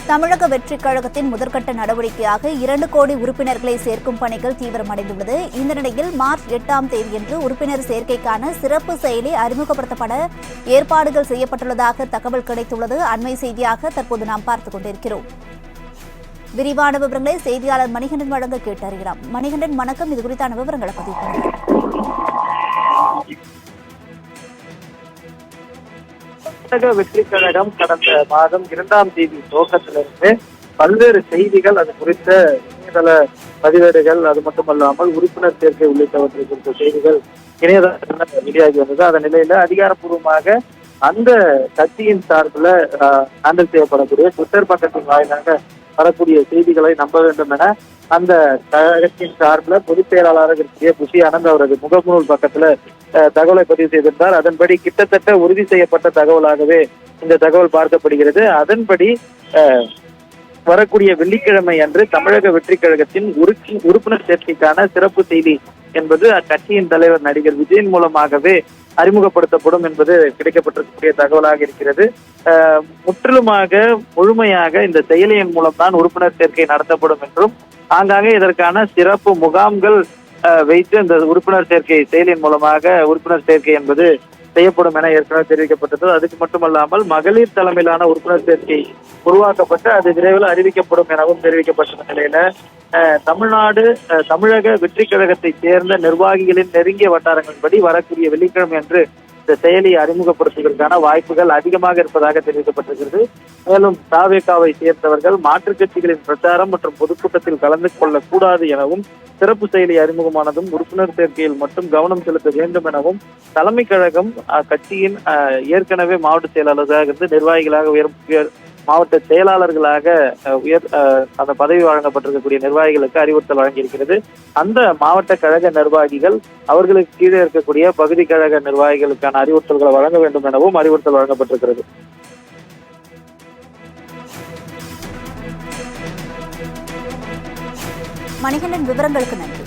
தமிழக வெற்றிக் கழகத்தின் முதற்கட்ட நடவடிக்கையாக 2 கோடி உறுப்பினர்களை சேர்க்கும் பணிகள் தீவிரமடைந்துள்ளது. இந்த நிலையில் மார்ச் 8ஆம் தேதியன்று உறுப்பினர் சேர்க்கைக்கான சிறப்பு செயலி அறிமுகப்படுத்தப்பட ஏற்பாடுகள் செய்யப்பட்டுள்ளதாக தகவல் கிடைத்துள்ளது. அண்மை செய்தியாக தற்போது நாம் பார்த்துக் கொண்டிருக்கிறோம். விரிவான விவரங்களை செய்தியாளர் மணிகண்டன் வழங்க கேட்டறிகிறோம். மணிகண்டன், வணக்கம். இது குறித்தான விவரங்களை பதிவு பண்ணுங்கள். தமிழக வெற்றிக் கழகம் கடந்த மாதம் 2ஆம் தேதி துவக்கத்திலிருந்து பல்வேறு செய்திகள், அது குறித்த இணையதள பதிவேடுகள், அது மட்டுமல்லாமல் உறுப்பினர் சேர்க்கை உள்ளிட்டவற்றை குறித்த செய்திகள் இணையதளத்தில் வெளியாகி வந்தது. அதன் நிலையில அதிகாரப்பூர்வமாக அந்த கட்சியின் சார்பில் ஹேண்டில் செய்யப்படக்கூடிய ட்விட்டர் பக்கத்தின் வாயிலாக வரக்கூடிய செய்திகளை நம்ப வேண்டும் என அந்த கழகத்தின் சார்பில் பொதுச் செயலாளராக இருக்கக்கூடிய புஷி ஆனந்த் அவரது முகநூல் பக்கத்துல தகவலை பதிவு செய்திருந்தார். அதன்படி கிட்டத்தட்ட உறுதி செய்யப்பட்ட தகவலாகவே இந்த தகவல் பார்க்கப்படுகிறது. அதன்படி வரக்கூடிய வெள்ளிக்கிழமை அன்று தமிழக வெற்றிக் கழகத்தின் உறுப்பினர் சேர்க்கைக்கான சிறப்பு செய்தி என்பது அக்கட்சியின் தலைவர் நடிகர் விஜயன் மூலமாகவே அறிமுகப்படுத்தப்படும் என்பது கிடைக்கப்பட்டிருக்கக்கூடிய தகவலாக இருக்கிறது. முழுமையாக இந்த செயலியின் மூலம்தான் உறுப்பினர் சேர்க்கை நடத்தப்படும் என்றும், ஆங்காங்கே இதற்கான சிறப்பு முகாம்கள் வைத்து இந்த உறுப்பினர் சேர்க்கை செயலியின் மூலமாக உறுப்பினர் சேர்க்கை என்பது செய்யப்படும் என ஏற்கனவே தெரிவிக்கப்பட்டது. அதுக்கு மட்டுமல்லாமல் மகளிர் தலைமையிலான உறுப்பினர் சேர்க்கை உருவாக்கப்பட்டு அது விரைவில் அறிவிக்கப்படும் எனவும் தெரிவிக்கப்பட்ட நிலையில தமிழக வெற்றிக் கழகத்தை சேர்ந்த நிர்வாகிகளின் நெருங்கிய வட்டாரங்களின்படி வரக்கூடிய வெள்ளிக்கிழமை அன்று இந்த செயலியை அறிமுகப்படுத்துவதற்கான வாய்ப்புகள் அதிகமாக இருப்பதாக தெரிவிக்கப்பட்டிருக்கிறது. மேலும் தாவேகாவை சேர்ந்தவர்கள் மாற்றுக் கட்சிகளின் பிரச்சாரம் மற்றும் பொதுக்கூட்டத்தில் கலந்து கொள்ளக்கூடாது எனவும், சிறப்பு செயலி அறிமுகமானதும் உறுப்பினர் சேர்க்கையில் மட்டும் கவனம் செலுத்த வேண்டும் எனவும் தலைமை கழகம் கட்சியின் ஏற்கனவே மாவட்ட செயலாளராக இருந்து நிர்வாகிகளாக மாவட்ட செயலாளர்களாக அந்த பதவி வழங்கப்பட்டிருக்கக்கூடிய நிர்வாகிகளுக்கு அறிவுறுத்தல் வழங்கியிருக்கிறது. அந்த மாவட்ட கழக நிர்வாகிகள் அவர்களுக்கு கீழே இருக்கக்கூடிய பகுதி கழக நிர்வாகிகளுக்கான அறிவுறுத்தல்களை வழங்க வேண்டும் எனவும் அறிவுறுத்தல் வழங்கப்பட்டிருக்கிறது. மணிகண்டன், விவரங்களுக்கு நன்றி.